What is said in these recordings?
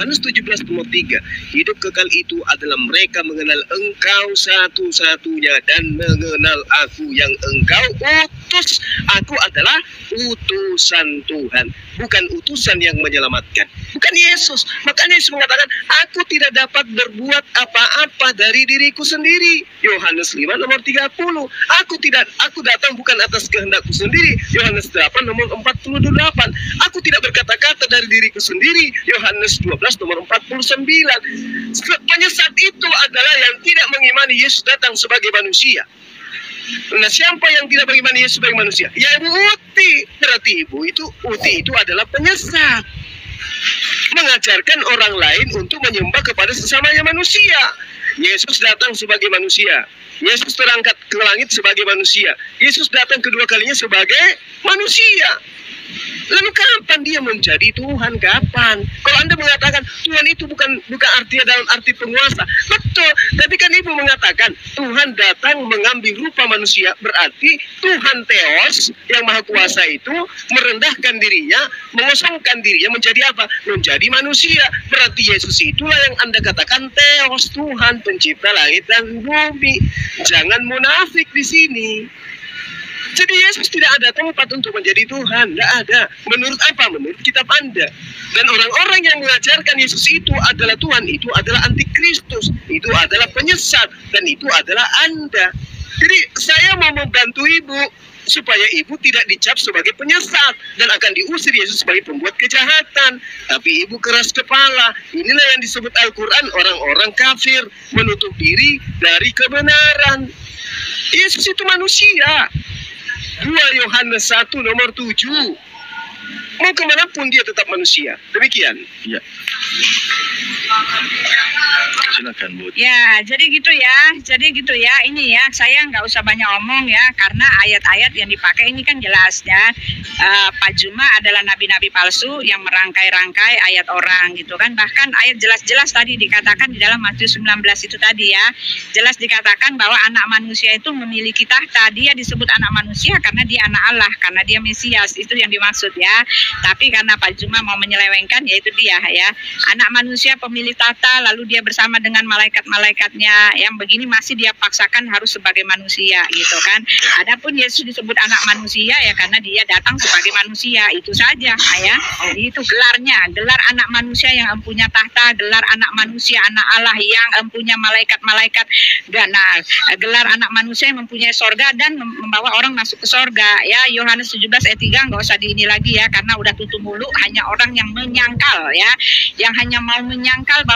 Yohanes 17:3. Hidup kekal itu adalah mereka mengenal Engkau satu-satunya dan mengenal Aku yang Engkau utus. Aku adalah utusan Tuhan, bukan utusan yang menyelamatkan, bukan Yesus. Makanya Yesus mengatakan, aku tidak dapat berbuat apa-apa dari diriku sendiri. Yohanes 5:30. Aku datang bukan atas kehendakku sendiri. Yohanes 8:48. Aku tidak berkata-kata dari diriku sendiri. Yohanes 12:49. Penyesat itu adalah yang tidak mengimani Yesus datang sebagai manusia. Nah, siapa yang tidak beriman Yesus sebagai manusia? Ya Ibu Uti. Berarti Uti itu adalah penyesat, mengajarkan orang lain untuk menyembah kepada sesamanya manusia. Yesus datang sebagai manusia. Yesus terangkat ke langit sebagai manusia. Yesus datang kedua kalinya sebagai manusia. Lalu kapan dia menjadi Tuhan? Kapan? Kalau Anda mengatakan Tuhan itu bukan artinya dalam arti penguasa, betul. Tapi kan Ibu mengatakan Tuhan datang mengambil rupa manusia, berarti Tuhan Theos yang maha kuasa itu merendahkan dirinya, mengosongkan dirinya menjadi apa? Menjadi manusia. Berarti Yesus itulah yang Anda katakan Theos, Tuhan pencipta langit dan bumi. Jangan munafik di sini. Jadi Yesus tidak ada tempat untuk menjadi Tuhan, tidak ada. Menurut apa? Menurut kitab Anda. Dan orang-orang yang mengajarkan Yesus itu adalah Tuhan, itu adalah antikristus, itu adalah penyesat, dan itu adalah Anda. Jadi saya mau membantu Ibu supaya Ibu tidak dicap sebagai penyesat dan akan diusir Yesus sebagai pembuat kejahatan. Tapi Ibu keras kepala. Inilah yang disebut Al-Quran, orang-orang kafir menutup diri dari kebenaran. Yesus itu manusia. 2 Yohanes 1:7. Mau kemanapun dia tetap manusia. Demikian. Ya. Silakan Bu. Ya, jadi gitu ya. Ini ya, saya nggak usah banyak omong ya, karena ayat-ayat yang dipakai ini kan jelas ya. Pak Juma adalah nabi-nabi palsu yang merangkai-rangkai ayat orang gitu kan. Bahkan ayat jelas-jelas tadi dikatakan di dalam Matius 19 itu tadi ya. Jelas dikatakan bahwa anak manusia itu memiliki tahta. Dia disebut anak manusia karena dia anak Allah, karena dia Mesias. Itu yang dimaksud ya. Tapi karena Pak Juma mau menyelewengkan, yaitu dia ya. Anak manusia pemilik tahta, lalu dia bersama dengan malaikat-malaikatnya. Yang begini masih dia paksakan harus sebagai manusia gitu kan. Adapun Yesus disebut anak manusia ya karena dia datang sebagai manusia, itu saja ya. Itu gelarnya, gelar anak manusia yang empunya tahta, gelar anak manusia anak Allah yang empunya malaikat-malaikat, dan gelar anak manusia yang mempunyai sorga dan membawa orang masuk ke sorga ya. Yohanes 17 ayat 3 nggak usah di ini lagi ya, karena udah tutup mulu. Hanya orang yang menyangkal ya, yang hanya mau menyangkal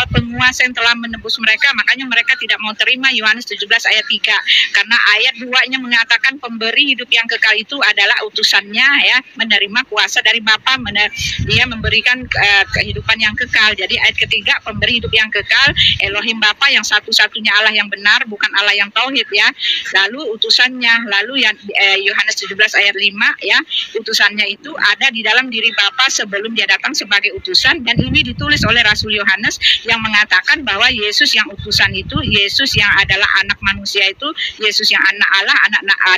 penguasa yang telah menebus mereka, makanya mereka tidak mau terima Yohanes 17 ayat 3, karena ayat 2-nya mengatakan pemberi hidup yang kekal itu adalah utusannya ya, menerima kuasa dari Bapa, dia memberikan kehidupan yang kekal. Jadi ayat ketiga, pemberi hidup yang kekal, Elohim Bapa yang satu-satunya Allah yang benar, bukan Allah yang tauhid ya. Lalu utusannya, lalu yang Yohanes 17 ayat 5 ya, utusannya itu ada di dalam diri Bapa sebelum dia datang sebagai utusan, dan ini ditulis oleh Rasul Yohanes yang mengatakan bahwa Yesus yang utusan itu, Yesus yang adalah anak manusia itu, Yesus yang anak Allah,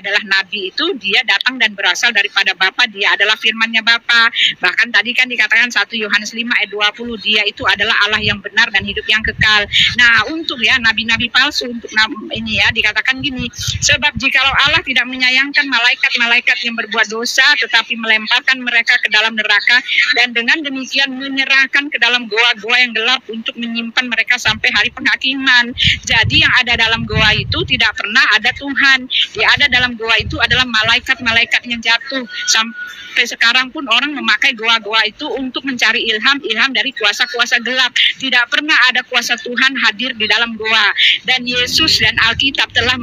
adalah nabi itu, dia datang dan berasal daripada Bapa, dia adalah firman-Nya Bapa. Bahkan tadi kan dikatakan 1 Yohanes 5 ayat 20, dia itu adalah Allah yang benar dan hidup yang kekal. Nah, untuk ya nabi-nabi palsu, untuk ini ya dikatakan gini, sebab jikalau Allah tidak menyayangkan malaikat-malaikat yang berbuat dosa tetapi melemparkan mereka ke dalam neraka, dan dengan demikian menyerahkan ke dalam goa-goa yang gelap untuk menyimpan mereka sampai hari penghakiman. Jadi yang ada dalam goa itu tidak pernah ada Tuhan. Yang ada dalam goa itu adalah malaikat-malaikat yang jatuh. Sampai sekarang pun orang memakai goa-goa itu untuk mencari ilham dari kuasa-kuasa gelap. Tidak pernah ada kuasa Tuhan hadir di dalam goa. Dan Yesus dan Alkitab telah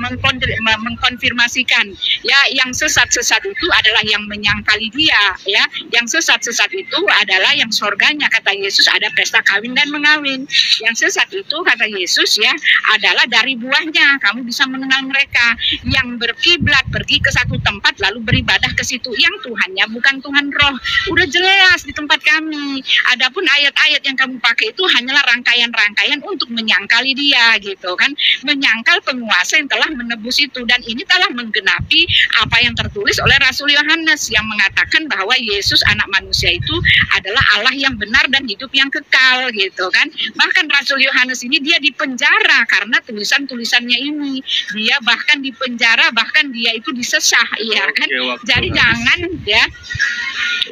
mengkonfirmasikan ya, yang sesat-sesat itu adalah yang menyangkali dia ya. Yang sesat-sesat itu adalah yang sorganya, kata Yesus, ada pesta kawin dan mengawin. Yang sesat itu, kata Yesus ya, adalah dari buahnya kamu bisa mengenal mereka. Yang berkiblat pergi ke satu tempat lalu beribadah ke situ, yang Tuhannya bukan Tuhan roh. Udah jelas di tempat kami. Adapun ayat-ayat yang kamu pakai itu hanyalah rangkaian-rangkaian untuk menyangkali dia gitu kan, menyangkal penguasa yang telah menebus itu. Dan ini telah menggenapi apa yang tertulis oleh Rasul Yohanes yang mengatakan bahwa bahwa Yesus anak manusia itu adalah Allah yang benar dan hidup yang kekal gitu kan. Bahkan Rasul Yohanes ini dia dipenjara karena tulisan-tulisannya ini. Dia bahkan dipenjara, bahkan dia itu disesah, ya kan. Jadi jangan ya.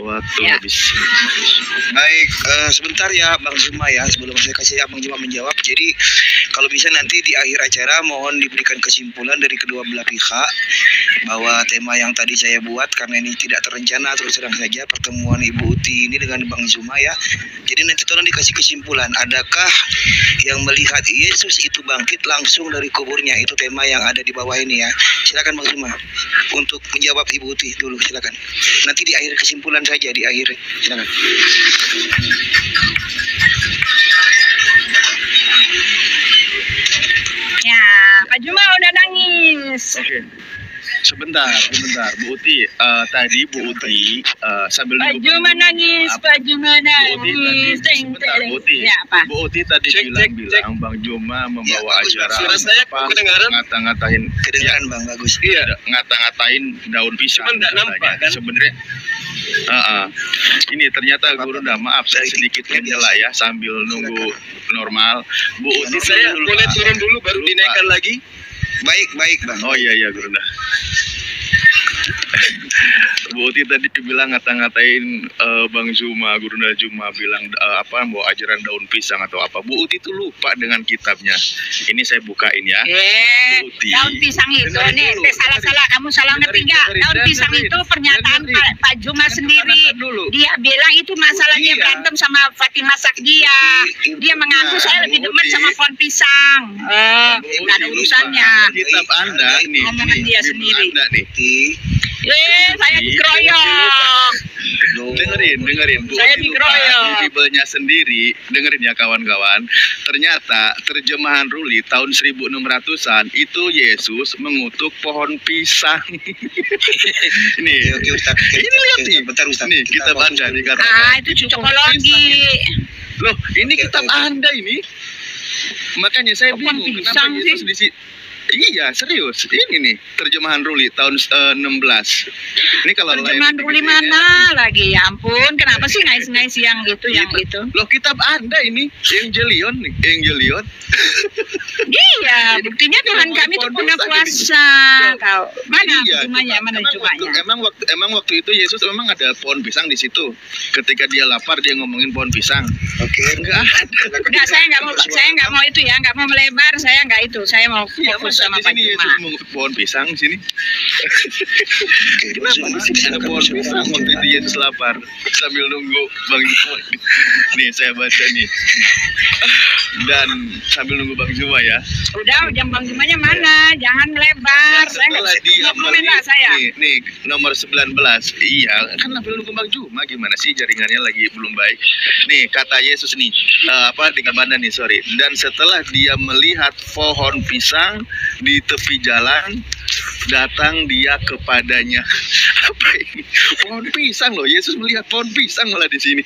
Waktu Ya. habis. Baik, sebentar ya Bang Zuma ya, sebelum saya kasih Bang Zuma menjawab. Jadi kalau bisa nanti di akhir acara mohon diberikan kesimpulan dari kedua belah pihak bahwa tema yang tadi saya buat karena ini tidak terencana, terus terang saja pertemuan Ibu Uti ini dengan Bang Zuma ya. Jadi nanti tolong dikasih kesimpulan, adakah yang melihat Yesus itu bangkit langsung dari kuburnya? Itu tema yang ada di bawah ini ya. Silakan Bang Zuma untuk menjawab Ibu Uti dulu, silakan. Nanti di akhir kesimpulan saja, di akhir. Silakan. Ya, Pak Juma udah nangis. Oke. Sebentar, Bu Uti. Tadi Bu Uti sambil Pak nunggu Juma Bang Zuma, nangis, maaf. Pak Juma Bu Uti nangis. tadi, sebentar Bu Uti. Ya, apa? Bu Uti tadi Cek, bilang Bang Juma membawa bagus, ajaran suara saya apa, kedengaran? ngata-ngatain Kedengaran Bang, bagus. Iya. ngata-ngatain daun pisang. Cuman nggak katanya. nampak, kan? Sebenarnya ini ternyata Guru udah maaf saya sedikit menyela ya sambil nunggu normal. Bu Uti Saya dulu, boleh Pak. turun dulu baru Dulu, dinaikkan Pak. lagi. Baik Bang. Oh iya Guru dah. Bu Uti tadi bilang ngata-ngatain Bang Zuma, Gurunda Zuma bilang bawa ajaran daun pisang atau apa. Bu Uti itu lupa dengan kitabnya. Ini saya bukain ya. Bu Uti. Daun pisang itu Dengerin nih, dulu. salah kamu salah ngerti nggak? Daun pisang itu pernyataan Pak Juma sendiri. Dia bilang itu masalahnya Iya. berantem sama Fatimah Sakdia. Dia mengaku saya lebih demen sama pohon pisang. Nggak ada urusannya. Kitab Anda nih. Omongan nih, dia Bibel sendiri. Anda nih. Saya dikeroyok. Dengerin Bu Saya Uti lupa dikeroyok. di Bibelnya sendiri, dengerin ya kawan-kawan. Ternyata terjemahan Ruli tahun 1600-an itu Yesus mengutuk pohon pisang. Nih, Oke Ustaz. ini lihat nih. Bentar Ustaz. Nih, kita baca dikatakan. Itu cocokologi. Loh, ini Oke, kitab oke. Anda ini. Makanya saya Pohon bingung pisang kenapa Yesus sih? Iya, serius. Ini nih terjemahan Ruli tahun 16. Ini kalau Terjemahan lain Ruli dikit-dikit mana lagi? Ya ampun, kenapa sih ngais-ngais yang itu? Loh, kitab Anda ini Evangelion nih, Evangelion. Iya, buktinya Tuhan kami itu punya kuasa. Tahu? Mana Iya, cumanya? coba. Mana cumanya? Emang waktu itu Yesus memang ada pohon pisang di situ. Ketika dia lapar dia ngomongin pohon pisang. Oke. Enggak ada. Enggak, saya nggak mau itu ya, nggak mau melebar, saya nggak itu. Saya mau Iya, fokus masa sama di Pak sini Juma. Yesus mau pohon pisang di sini. Kenapa di sini ada pohon pisang waktu itu Yesus lapar sambil nunggu Bang Juma. Nih saya baca nih. Dan sambil nunggu Bang Juma ya. Udah, jam Bang Jumanya mana? Jangan melebar. Saya Setelah dia nggak komen lah saya. nih nomor 19. Iya, kan sambil nunggu Bang Juma gimana sih jaringannya lagi belum baik. Nih kata Yesus nih, di mana nih sorry. Dan setelah dia melihat pohon pisang di tepi jalan, datang dia kepadanya. Apa ini? Pohon pisang loh. Yesus melihat pohon pisang malah di sini.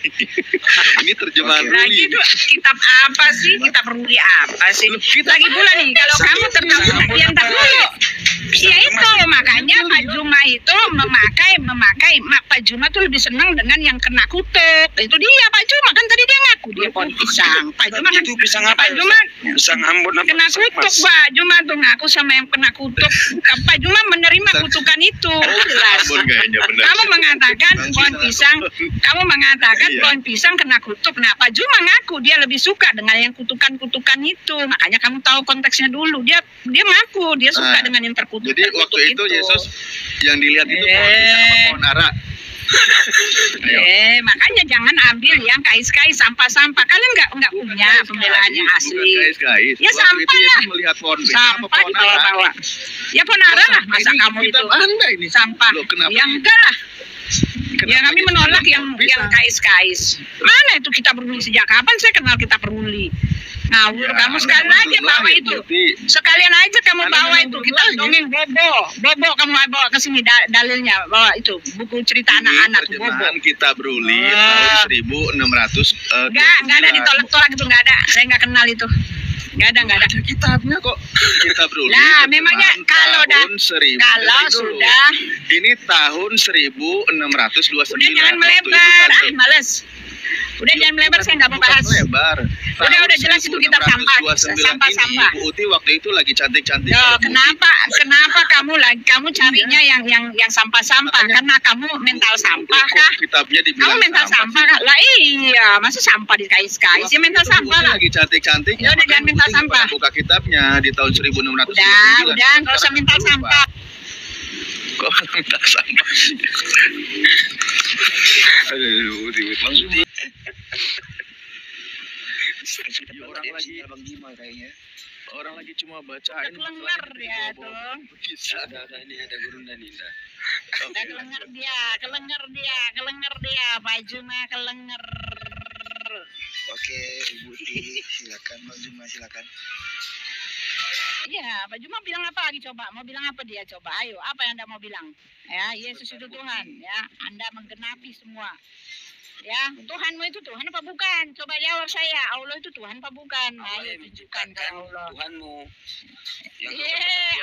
Ini terjemahan Lagi Ruli. itu kitab apa sih? Kitab Ruli apa sih? Lagi pula nih, kalau kamu tertawa yang tak dulu. Ya itu makanya Pak Juma itu memakai Pak Juma tuh lebih senang dengan yang kena kutuk. Itu dia Pak Juma kan tadi dia ngaku dia pohon pisang. Pak Juma kan Itu pisang apa? Pak Juma Pisang Ambon apa? kena kutuk Pak Juma tuh ngaku sama yang kena kutuk. Pak Juma menerima kutukan itu jelas. Ambon kayaknya benar. Kamu mengatakan pohon pisang, kamu mengatakan Iya. pohon pisang kena kutuk. Nah, Pak Juma ngaku dia lebih suka dengan yang kutukan-kutukan itu. Makanya kamu tahu konteksnya dulu. Dia ngaku dia suka Nah, dengan yang terkutuk. Jadi waktu itu Yesus yang dilihat itu pohon pisang apa pohon ara? Ayo. Makanya jangan ambil yang kais-kais sampah-sampah. Kalian nggak punya pembelaan yang asli. Guys. Ya, Waktu sampah itu Yesus lah. melihat pohon pisang apa Sampah pohon ara? dibawa-bawa. Ya pohon ara lah. Masa Ini kamu itu kitab Anda ini. sampah? Loh, kenapa Ya ini? enggak lah. Kenapa Ya kami Yesus menolak bilang yang pohon pisang? kais-kais. Mana itu kitab Ruli? Sejak kapan saya kenal kitab Ruli? Ngawur Ya, kamu Anda sekalian memang aja belum bawa lahir, itu. berarti. Sekalian aja kamu Anda bawa memang itu belum kitab lahir. dongeng Bobo kamu bawa ke sini dalilnya, bawa itu buku cerita Ini anak-anak tuh, Bobo. terjemahan kitab Ruli Ah. tahun 1600. Enggak ada ditolak-tolak itu, enggak ada. Saya enggak kenal itu. Nggak ada. Baca kitabnya kok. Kitab dulu. Lah, memangnya kalau tahun 1000. kalau Dari dulu. sudah Ini tahun 1629. udah jangan Waktu itu melebar, kan males. Udah jangan melebar, saya nggak mau bukan bahas. Melebar. Udah jelas itu kitab sampah, 1629 sampah. ini, Bu Uti waktu itu lagi cantik-cantik. Loh, kenapa kamu carinya yang sampah-sampah? Makanya- Karena kamu mental sampah kah? Kitabnya dibilang Kamu mental sampah kah? Lah iya, masa sampah dikais-kais? Ya mental sampah lah. Lagi cantik-cantik. Ya udah, jangan mental sampah. Buka kitabnya di tahun 1629. Udah, nggak usah mental sampah. Kok minta sampah sih? Aduh, Bang Uti. Orang lagi Bang Jima kayaknya. Orang lagi cuma bacain. Kelengar dia tuh. Bisa. Ini ada Gurun dan Indah. Udah kelengar dia. Baju mah kelengar. Oke, Ibu Uti, silakan Bang Juma, silakan. Iya, Pak Juma bilang apa lagi coba? Mau bilang apa dia coba? Ayo, apa yang Anda mau bilang? Ya, Yesus itu Tuhan, ya. Anda menggenapi semua. Ya, Tuhanmu itu Tuhan apa bukan? Coba jawab saya. Allah itu Tuhan apa bukan? Ayo tunjukkan ke Allah. Tuhanmu.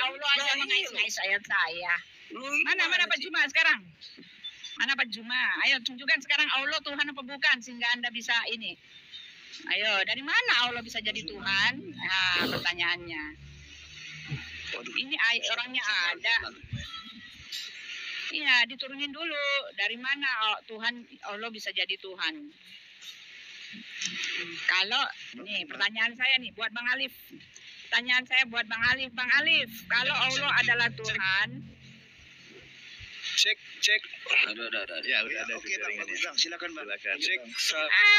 Allah aja mengais-ngais ayat saya. Mana Pak Juma sekarang? Mana Pak Juma? Ayo tunjukkan sekarang Allah Tuhan apa bukan sehingga Anda bisa ini. Ayo, dari mana Allah bisa jadi Tuhan? Nah, pertanyaannya. Ini orangnya ada. Iya, diturunin dulu. Dari mana Tuhan Allah bisa jadi Tuhan? Kalau nih pertanyaan saya nih buat Bang Alif. Pertanyaan saya buat Bang Alif. Bang Alif, kalau Allah adalah Tuhan, Cek. Ada. Ya, udah ada. Oke, Bang, silakan Bang. Cek.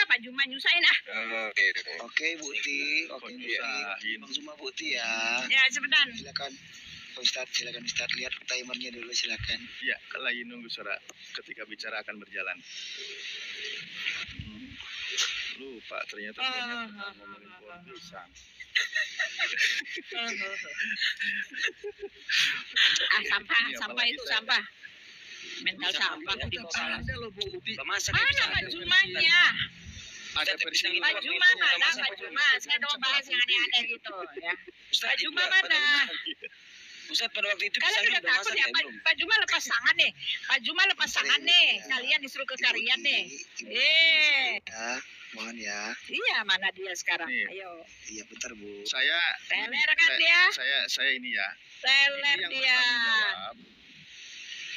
Pak Juma nyusahin ah. Oke, Bu Uti. Oke, Bu Uti. Bang Juma, Bu Uti ya. Ya, sebentar. Silakan. Ustadz, silakan Ustadz, lihat timernya dulu, silakan. Ya, lagi nunggu suara ketika bicara akan berjalan. Lupa ternyata ngomongin pohon pisang. Sampah itu sampah. Mental sampah di bawah. Ada loh Bu Uti. Mana Pak Jumanya? Ada versi Pak Juma mana? Pak Juma, saya mau bahas yang aneh-aneh gitu ya. Pak Juma mana? Ustaz, pada waktu itu Kalian udah takut ya Pak Juma lepas tangan nih. Pak Juma lepas tangan nih. Kalian disuruh ke kalian nih. Ya, mohon ya. Iya, mana dia sekarang? Nih. Ayo. Iya, bentar Bu. Saya Teler kan dia? saya ini ya. Teler Ini yang dia. bertanggung jawab.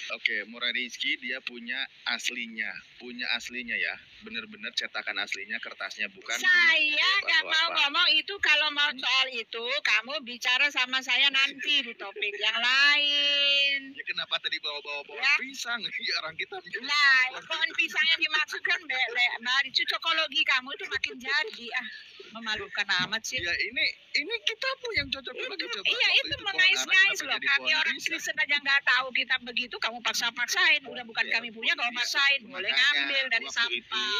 Oke, Murah Rizky dia punya aslinya ya, bener-bener cetakan aslinya, kertasnya bukan. Saya nggak atau mau apa. ngomong itu. Kalau mau soal itu, kamu bicara sama saya nanti di topik yang lain. Ya kenapa tadi bawa-bawa pohon Ya. pisang? Ya orang kita. Nah, pohon pisang yang dimaksudkan dari cocokologi kamu itu makin jadi memalukan amat sih. Ya ini kita pun yang cocok lagi coba. Iya, Waktu itu pohon mengais-ngais ara loh. kenapa jadi Kami pohon orang pisang? Kristen aja nggak tahu kitab begitu, kamu paksa-paksain. Udah bukan Ya, kami punya, kalau iya. maksain boleh Makanya, ngambil dari waktu sampah.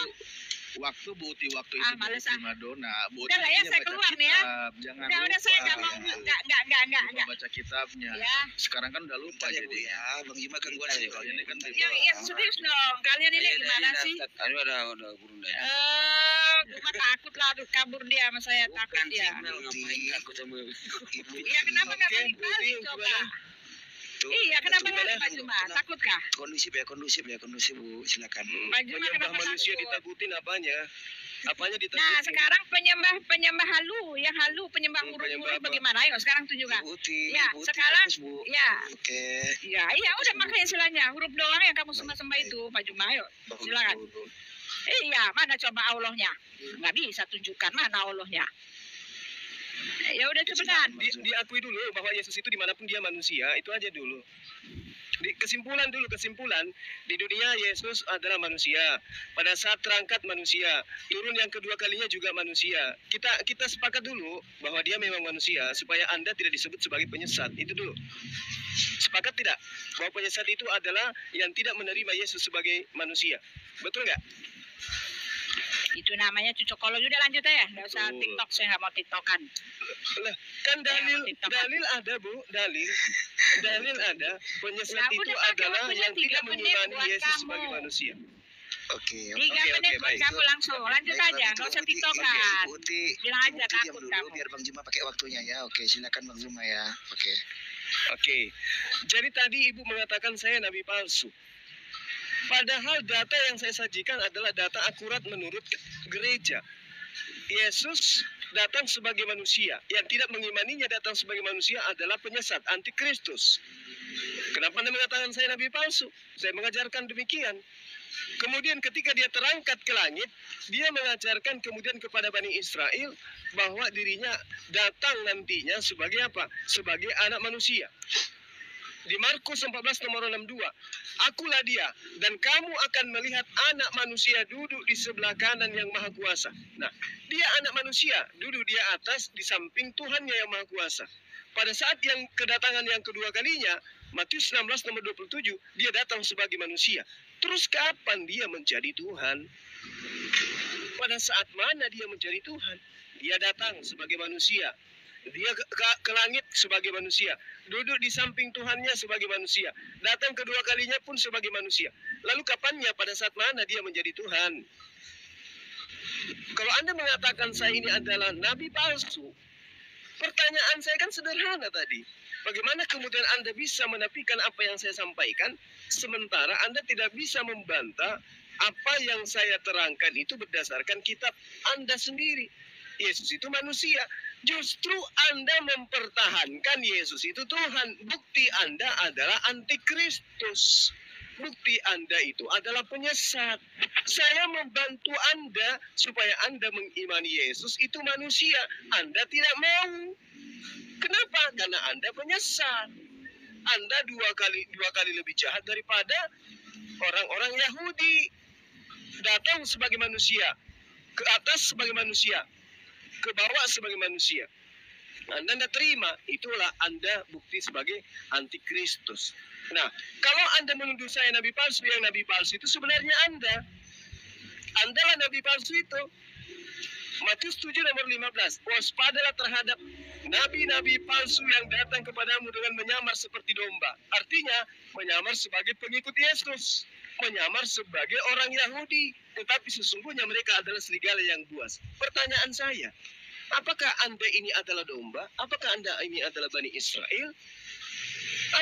Waktu Bu Uti Ah, itu males di ah. Madonna, Bu Udah lah ya, Uti saya baca keluar nih ya. kitab, jangan Udah saya nggak mau, lupa nggak. baca kitabnya. Ya. Sekarang kan udah lupa Bentar ya, Bu jadi. ya. Bang Jima gangguan saya. Kalau ini kan Yang serius dong. Kalian ini gimana sih? Aduh, ada Gurun dan Cuma takut lah, aduh, kabur dia sama saya, takut dia. Takut sama Ibu. Iya, kenapa nggak balik-balik coba? Iya, kenapa nggak Pak Juma? Takut kah? Kondusif Bu, silakan. Pak Juma Penyembah kenapa manusia takut? ditakutin apanya? Apanya ditakutin? Nah, sekarang penyembah halu, yang halu, penyembah Penyembah ngurus-ngurus apa? bagaimana? Ayo, sekarang tunjukkan. Ibu Uti, Ya, Ibu Uti, sekarang, fokus, Bu. ya, Oke. iya, udah makanya istilahnya huruf doang yang kamu sembah itu, Pak Juma. Ayo, silakan. Iya, mana coba Allahnya? Nggak bisa tunjukkan mana Allahnya. Ya udah cepetan. Diakui dulu bahwa Yesus itu dimanapun dia manusia, itu aja dulu. Kesimpulan di dunia Yesus adalah manusia. Pada saat terangkat manusia, turun yang kedua kalinya juga manusia. Kita sepakat dulu bahwa dia memang manusia supaya Anda tidak disebut sebagai penyesat. Itu dulu. Sepakat tidak? Bahwa penyesat itu adalah yang tidak menerima Yesus sebagai manusia. Betul nggak? Itu namanya cocokologi. Udah lanjut aja, nggak usah Betul. TikTok, saya nggak mau TikTokan. Lah, kan dalil ada, Bu. Dalil ada. Penyesat Lah, itu udah pakai adalah waktunya yang 3 tidak menit mengimani buat Yesus kamu. sebagai manusia. Oke. 3 menit buat baik. kamu langsung. Lanjut Baik, aja, kalau nggak gitu, usah Bu Uti, tiktokan. iya, Bu Uti, Bilang Bu aja Uti diam takut dulu kamu. biar Bang Juma pakai waktunya ya. Oke, silakan Bang Juma ya. Oke. Oke. Jadi tadi Ibu mengatakan saya nabi palsu. Padahal data yang saya sajikan adalah data akurat menurut gereja. Yesus datang sebagai manusia. Yang tidak mengimaninya datang sebagai manusia adalah penyesat, antikristus. Kenapa Anda mengatakan saya nabi palsu? Saya mengajarkan demikian. Kemudian ketika dia terangkat ke langit, dia mengajarkan kemudian kepada Bani Israel bahwa dirinya datang nantinya sebagai apa? Sebagai anak manusia. Di Markus 14 nomor 62, akulah dia dan kamu akan melihat anak manusia duduk di sebelah kanan yang maha kuasa. Nah, dia anak manusia, duduk di atas di samping Tuhannya yang maha kuasa. Pada saat yang kedatangan yang kedua kalinya, Matius 16 nomor 27, dia datang sebagai manusia. Terus kapan dia menjadi Tuhan? Pada saat mana dia menjadi Tuhan? Dia datang sebagai manusia. Dia ke langit sebagai manusia. Duduk di samping Tuhannya sebagai manusia. Datang kedua kalinya pun sebagai manusia. Lalu kapannya, pada saat mana dia menjadi Tuhan? Kalau Anda mengatakan saya ini adalah nabi palsu, pertanyaan saya kan sederhana tadi. Bagaimana kemudian Anda bisa menafikan apa yang saya sampaikan, sementara Anda tidak bisa membantah apa yang saya terangkan itu berdasarkan kitab Anda sendiri. Yesus itu manusia. Justru Anda mempertahankan Yesus itu Tuhan. Bukti Anda adalah antikristus. Bukti Anda itu adalah penyesat. Saya membantu Anda supaya Anda mengimani Yesus itu manusia. Anda tidak mau. Kenapa? Karena Anda penyesat. Anda dua kali lebih jahat daripada orang-orang Yahudi. Datang sebagai manusia, ke atas sebagai manusia, ke bawah sebagai manusia. Anda tidak terima, itulah Anda bukti sebagai antikristus. Nah, kalau Anda menuduh saya nabi palsu, yang nabi palsu itu sebenarnya Anda lah nabi palsu itu. Matius 7 nomor 15, waspadalah terhadap nabi-nabi palsu yang datang kepadamu dengan menyamar seperti domba. Artinya, menyamar sebagai pengikut Yesus, menyamar sebagai orang Yahudi, tetapi sesungguhnya mereka adalah serigala yang buas. Pertanyaan saya, apakah Anda ini adalah domba? Apakah Anda ini adalah Bani Israel?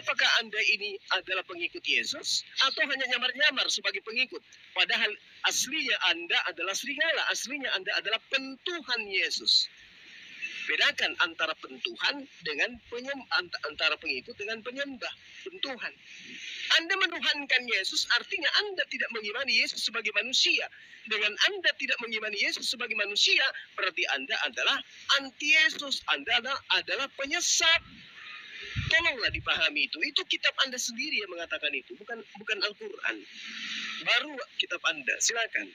Apakah Anda ini adalah pengikut Yesus? Atau hanya nyamar-nyamar sebagai pengikut? Padahal aslinya Anda adalah serigala. Aslinya Anda adalah pentuhan Yesus. Bedakan antara pentuhan dengan antara pengikut dengan penyembah. Pentuhan. Anda menuhankan Yesus, artinya Anda tidak mengimani Yesus sebagai manusia. Dengan Anda tidak mengimani Yesus sebagai manusia, berarti Anda adalah anti-Yesus. Anda adalah penyesat. Tolonglah dipahami itu. Itu kitab Anda sendiri yang mengatakan itu, bukan Al-Quran. Baru kitab Anda. Silakan.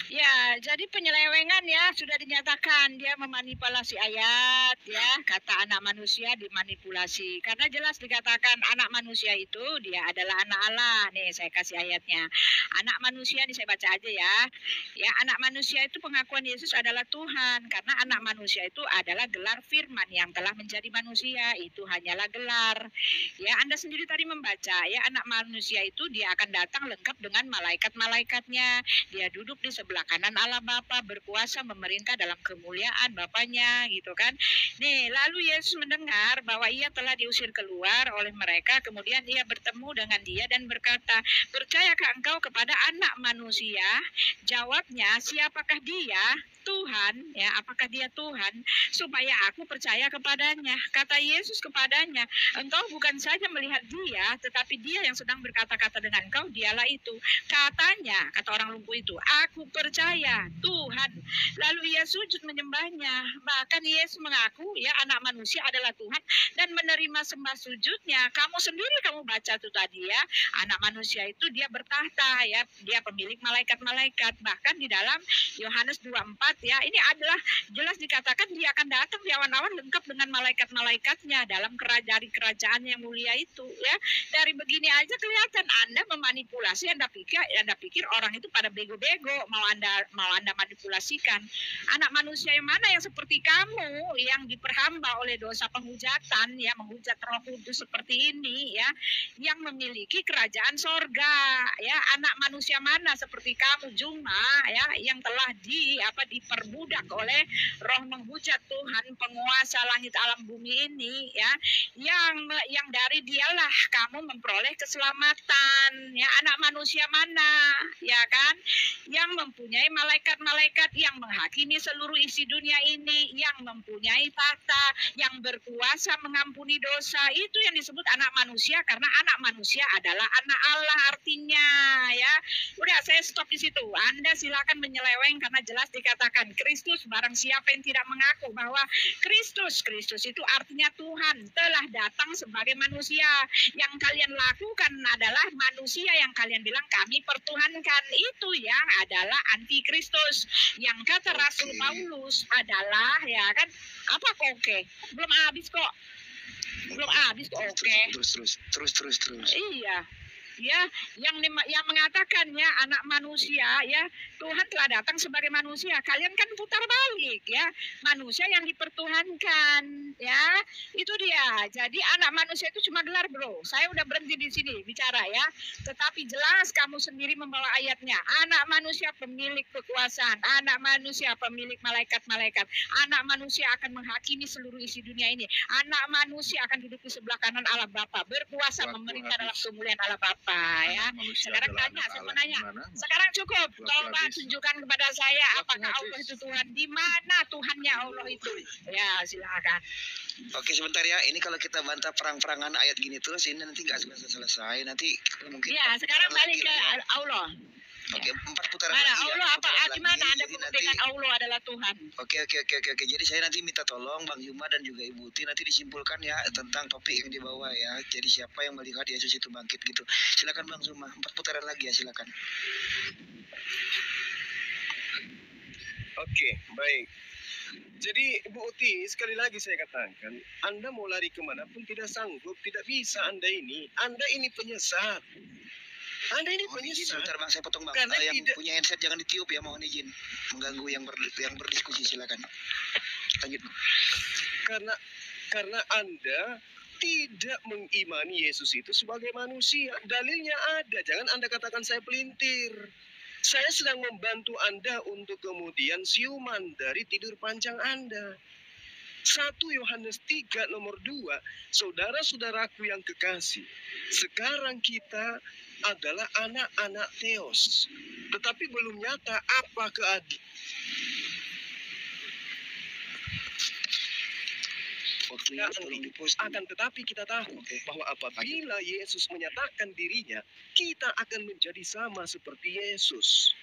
Ya, jadi penyelewengan ya sudah dinyatakan dia memanipulasi ayat ya, kata anak manusia dimanipulasi. Karena jelas dikatakan anak manusia itu dia adalah anak Allah. Nih saya kasih ayatnya. Anak manusia nih saya baca aja ya. Ya, anak manusia itu pengakuan Yesus adalah Tuhan karena anak manusia itu adalah gelar firman yang telah menjadi manusia. Itu hanyalah gelar. Ya, Anda sendiri tadi membaca ya, anak manusia itu dia akan datang lengkap dengan malaikat-malaikatnya. Dia duduk di sebelah kanan Allah Bapa, berkuasa memerintah dalam kemuliaan Bapanya gitu kan. Nih, lalu Yesus mendengar bahwa ia telah diusir keluar oleh mereka, kemudian ia bertemu dengan dia dan berkata, "Percayakah engkau kepada anak manusia?" Jawabnya, "Siapakah dia?" Tuhan, ya, apakah dia Tuhan? Supaya aku percaya kepadanya. Kata Yesus kepadanya, "Engkau bukan saja melihat dia, tetapi dia yang sedang berkata-kata dengan engkau, dialah itu." Katanya, kata orang lumpuh itu, "Aku percaya Tuhan." Lalu ia sujud menyembahnya. Bahkan Yesus mengaku, ya, anak manusia adalah Tuhan dan menerima sembah sujudnya. Kamu sendiri kamu baca tuh tadi ya, anak manusia itu dia bertahta, ya, dia pemilik malaikat-malaikat. Bahkan di dalam Yohanes 2:4 ya, ini adalah jelas dikatakan dia akan datang di awan-awan lengkap dengan malaikat-malaikatnya dalam kerajaan yang mulia itu ya. Dari begini aja kelihatan Anda memanipulasi, Anda pikir orang itu pada bego-bego, mau Anda mau Anda manipulasikan. Anak manusia yang mana yang seperti kamu yang diperhamba oleh dosa penghujatan, ya, menghujat Roh Kudus seperti ini, ya, yang memiliki kerajaan sorga, ya. Anak manusia mana seperti kamu Juma, ya, yang telah diperbudak oleh roh menghujat Tuhan penguasa langit alam bumi ini, ya, yang dari dialah kamu memperoleh keselamatan, ya. Anak manusia mana, ya kan, yang mempunyai malaikat-malaikat yang menghakimi seluruh isi dunia ini, yang mempunyai tahta, yang berkuasa mengampuni dosa. Itu yang disebut anak manusia, karena anak manusia adalah anak Allah artinya, ya. Udah, saya stop di situ. Anda silakan menyeleweng, karena jelas dikatakan Kristus, barang siapa yang tidak mengaku bahwa Kristus itu artinya Tuhan telah datang sebagai manusia. Yang kalian lakukan adalah manusia yang kalian bilang kami pertuhankan, itu yang adalah antikristus. Yang kata Rasul Paulus adalah, ya kan, apa kok oke? Belum habis kok. Oke. Terus. Iya. Ya, yang mengatakan, ya, anak manusia, ya, Tuhan telah datang sebagai manusia. Kalian kan putar balik, ya, manusia yang dipertuhankan, ya, itu dia. Jadi anak manusia itu cuma gelar, bro. Saya udah berhenti di sini bicara, ya, tetapi jelas kamu sendiri membawa ayatnya. Anak manusia pemilik kekuasaan, anak manusia pemilik malaikat-malaikat, anak manusia akan menghakimi seluruh isi dunia ini, anak manusia akan duduk di sebelah kanan Allah Bapa, berkuasa memerintah dalam kemuliaan Allah Bapa. Ya, sekarang tanya, saya mau nanya. Sekarang cukup. Coba tunjukkan kepada saya apakah Allah itu Tuhan. Di mana Tuhannya Allah itu? Ya, silakan. Oke, sebentar ya. Ini kalau kita bantah perang-perangan ayat gini terus, ini nanti nggak selesai. Nanti mungkin. Ya, sekarang balik ke Allah. Oke, 4 putaran mana lagi. Allah, ya, gimana Anda membuktikan Allah adalah Tuhan? Oke. Jadi saya nanti minta tolong Bang Juma dan juga Ibu Uti nanti disimpulkan ya tentang topik yang dibawa ya. Jadi siapa yang melihat Yesus itu bangkit gitu. Silakan Bang Juma, 4 putaran lagi ya, silakan. Oke, baik. Jadi Bu Uti, sekali lagi saya katakan, Anda mau lari kemanapun tidak sanggup, tidak bisa Anda ini penyesat. Anda ini Mohon izin penyesat. sebentar Bang, saya potong Bang. Karena yang tidak- punya headset jangan ditiup ya, mohon izin. Mengganggu yang berdiskusi, silakan. Lanjut. Karena Anda tidak mengimani Yesus itu sebagai manusia. Dalilnya ada. Jangan Anda katakan saya pelintir. Saya sedang membantu Anda untuk kemudian siuman dari tidur panjang Anda. 1 Yohanes 3 nomor 2, saudara-saudaraku yang kekasih, sekarang kita adalah anak-anak Theos, tetapi belum nyata apa keadilan. Waktunya tolong di-post. Akan tetapi kita tahu bahwa apabila Yesus menyatakan dirinya, kita akan menjadi sama seperti Yesus.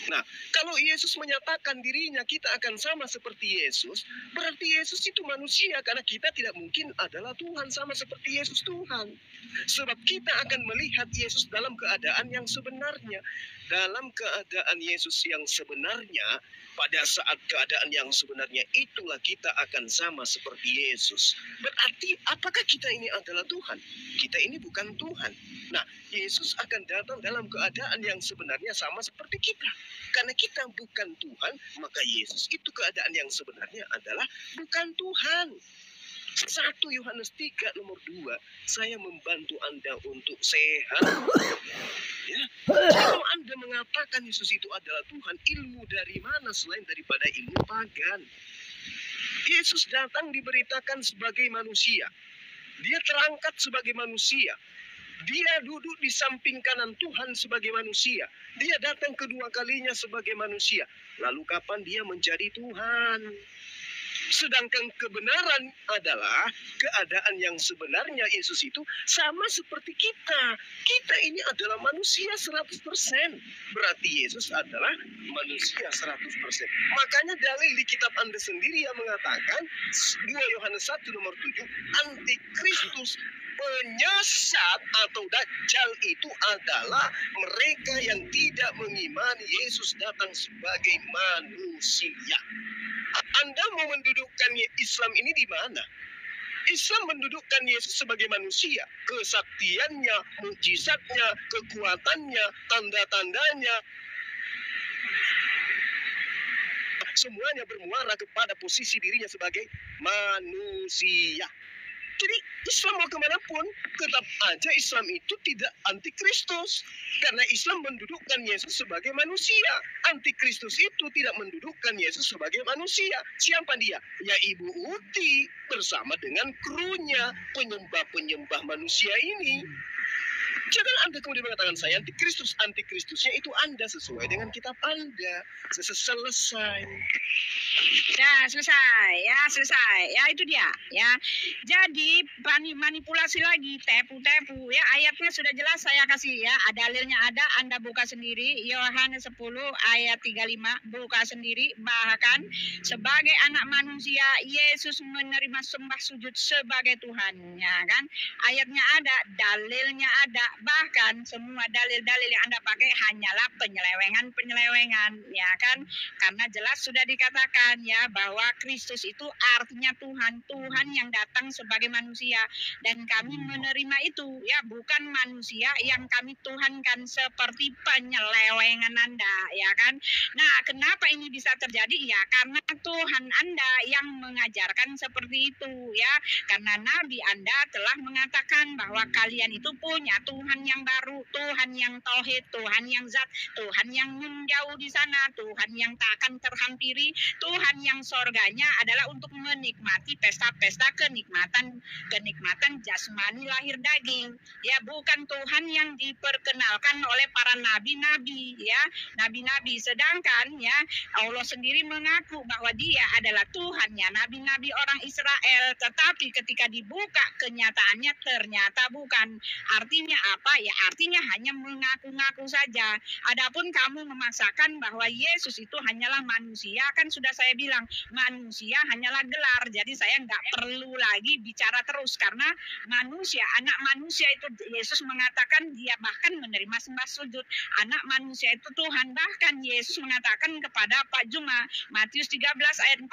Nah, kalau Yesus menyatakan dirinya kita akan sama seperti Yesus, berarti Yesus itu manusia, karena kita tidak mungkin adalah Tuhan sama seperti Yesus Tuhan. Sebab kita akan melihat Yesus dalam keadaan yang sebenarnya. Dalam keadaan Yesus yang sebenarnya, pada saat keadaan yang sebenarnya itulah kita akan sama seperti Yesus. Berarti apakah kita ini adalah Tuhan? Kita ini bukan Tuhan. Nah, Yesus akan datang dalam keadaan yang sebenarnya sama seperti kita. Karena kita bukan Tuhan, maka Yesus itu keadaan yang sebenarnya adalah bukan Tuhan. 1 Yohanes 3 nomor 2, saya membantu Anda untuk sehat. Ya. Kalau Anda mengatakan Yesus itu adalah Tuhan, ilmu dari mana selain daripada ilmu pagan? Yesus datang diberitakan sebagai manusia. Dia terangkat sebagai manusia. Dia duduk di samping kanan Tuhan sebagai manusia. Dia datang kedua kalinya sebagai manusia. Lalu kapan dia menjadi Tuhan? Sedangkan kebenaran adalah keadaan yang sebenarnya Yesus itu sama seperti kita. Kita ini adalah manusia 100%. Berarti Yesus adalah manusia 100%. Makanya dalil di kitab Anda sendiri yang mengatakan 2 Yohanes 1 nomor 7, antikristus penyesat atau dajjal itu adalah mereka yang tidak mengimani Yesus datang sebagai manusia. Anda mau mendudukkan Islam ini di mana? Islam mendudukkan Yesus sebagai manusia. Kesaktiannya, mukjizatnya, kekuatannya, tanda-tandanya, semuanya bermuara kepada posisi dirinya sebagai manusia. Jadi Islam mau kemanapun, tetap aja Islam itu tidak antikristus. Karena Islam mendudukkan Yesus sebagai manusia. Antikristus itu tidak mendudukkan Yesus sebagai manusia. Siapa dia? Ya Ibu Uti bersama dengan krunya, penyembah-penyembah manusia ini. Jangan Anda kemudian mengatakan saya antikristus. Antikristusnya itu Anda sesuai dengan kitab Anda. Selesai. Nah, selesai ya, itu dia ya. Jadi manipulasi lagi, tepu ya. Ayatnya sudah jelas saya kasih ya, dalilnya ada, Anda buka sendiri. Yohanes 10 ayat 35, buka sendiri. Bahkan sebagai anak manusia Yesus menerima sembah sujud sebagai Tuhannya kan. Ayatnya ada, dalilnya ada. Bahkan semua dalil-dalil yang Anda pakai hanyalah penyelewengan ya kan. Karena jelas sudah dikatakan ya bahwa Kristus itu artinya Tuhan yang datang sebagai manusia, dan kami menerima itu ya, bukan manusia yang kami tuhankan seperti penyelewengan Anda ya kan. Nah, kenapa ini bisa terjadi ya? Karena Tuhan Anda yang mengajarkan seperti itu ya. Karena nabi Anda telah mengatakan bahwa kalian itu punya Tuhan yang baru, Tuhan yang tauhid, Tuhan yang zat, Tuhan yang menjauh di sana, Tuhan yang tak akan terhampiri, Tuhan yang sorganya adalah untuk menikmati pesta-pesta kenikmatan jasmani lahir daging ya, bukan Tuhan yang diperkenalkan oleh para nabi-nabi ya, nabi-nabi. Sedangkan ya Allah sendiri mengaku bahwa dia adalah Tuhannya nabi-nabi orang Israel, tetapi ketika dibuka kenyataannya ternyata bukan. Artinya apa ya? Artinya hanya mengaku-ngaku saja. Adapun kamu memaksakan bahwa Yesus itu hanyalah manusia, kan sudah saya bilang manusia hanyalah gelar. Jadi saya nggak perlu lagi bicara terus, karena manusia, anak manusia itu Yesus mengatakan dia bahkan menerima sembah sujud. Anak manusia itu Tuhan. Bahkan Yesus mengatakan kepada Pak Juma, Matius 13 ayat 41,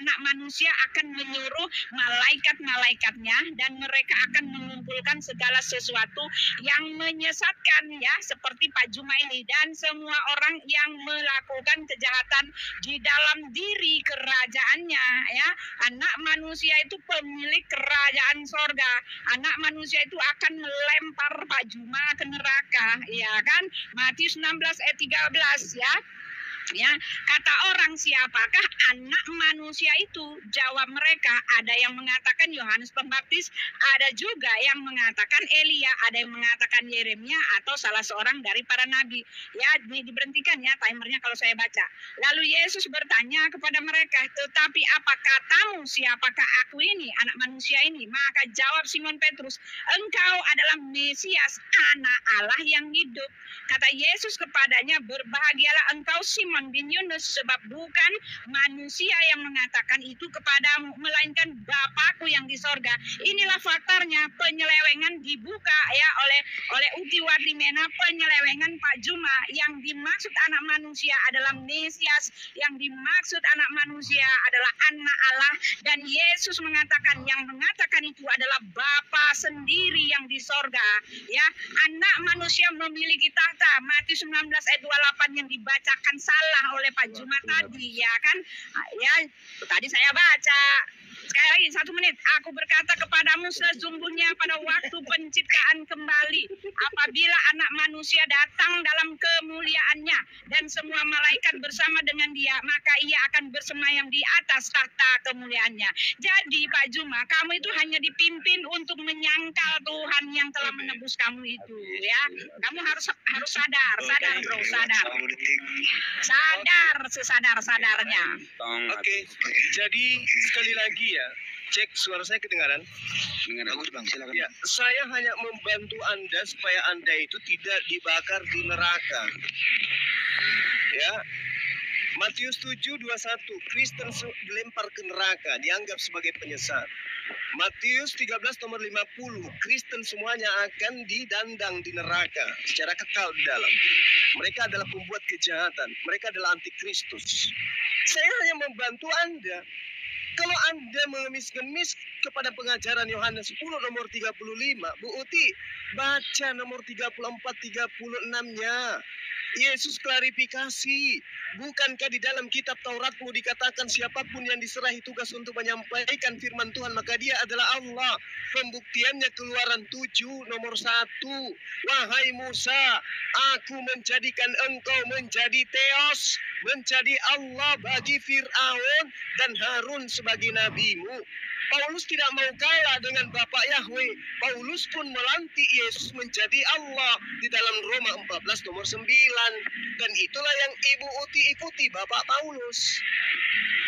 anak manusia akan menyuruh malaikat-malaikatnya dan mereka akan mengumpulkan segala sesuatu yang menyesatkan ya, seperti Pak Juma ini dan semua orang yang melakukan kejahatan di dalam diri kerajaannya ya. Anak manusia itu pemilik kerajaan sorga. Anak manusia itu akan melempar Pak Juma ke neraka ya kan. Matius 16 ayat 13 ya. Ya, kata orang, siapakah anak manusia itu? Jawab mereka, ada yang mengatakan Yohanes Pembaptis, ada juga yang mengatakan Elia, ada yang mengatakan Yeremia atau salah seorang dari para nabi. Ya, diberhentikan ya timernya kalau saya baca. Lalu Yesus bertanya kepada mereka, tetapi apa katamu, siapakah aku ini, anak manusia ini? Maka jawab Simon Petrus, engkau adalah Mesias, anak Allah yang hidup. Kata Yesus kepadanya, berbahagialah engkau Simon bin Yunus, sebab bukan manusia yang mengatakan itu kepadamu, melainkan Bapakku yang di sorga. Inilah faktornya, penyelewengan dibuka ya oleh Uti Wadimena, penyelewengan Pak Juma. Yang dimaksud anak manusia adalah Mesias, yang dimaksud anak manusia adalah anak Allah, dan Yesus mengatakan, yang mengatakan itu adalah Bapa sendiri yang di sorga ya. Anak manusia memiliki tahta, Matius 19 ayat 28 yang dibacakan salah oleh Pak Juma tadi ya kan ya, tadi saya baca. Sekali lagi 1 menit, aku berkata kepadamu sesungguhnya pada waktu penciptaan kembali, apabila anak manusia datang dalam kemuliaannya dan semua malaikat bersama dengan dia, maka ia akan bersemayam di atas tahta kemuliaannya. Jadi Pak Juma, kamu itu hanya dipimpin untuk menyangkal Tuhan yang telah menebus kamu itu ya. Kamu harus sadar bro, sadar sesadar-sadarnya. Oke. Jadi sekali lagi ya, cek suara saya kedengaran. Bagus Bang, silakan. Ya, saya hanya membantu Anda supaya Anda itu tidak dibakar di neraka. Ya. Matius 7:21, Kristen dilempar ke neraka, dianggap sebagai penyesat. Matius 13 nomor 50, Kristen semuanya akan didandang di neraka secara kekal di dalam. Mereka adalah pembuat kejahatan, mereka adalah antikristus. Saya hanya membantu Anda. Kalau Anda mengemis-ngemis kepada pengajaran Yohanes 10 nomor 35, Bu Uti, baca nomor 34-36-nya. Yesus klarifikasi, bukankah di dalam kitab Tauratmu dikatakan siapapun yang diserahi tugas untuk menyampaikan firman Tuhan maka dia adalah Allah. Pembuktiannya Keluaran 7 nomor 1. Wahai Musa, aku menjadikan engkau menjadi Theos, menjadi Allah bagi Fir'aun dan Harun sebagai nabimu. Paulus tidak mau kalah dengan Bapak Yahweh. Paulus pun melantik Yesus menjadi Allah di dalam Roma 14 nomor 9. Dan itulah yang Ibu Uti ikuti Bapak Paulus.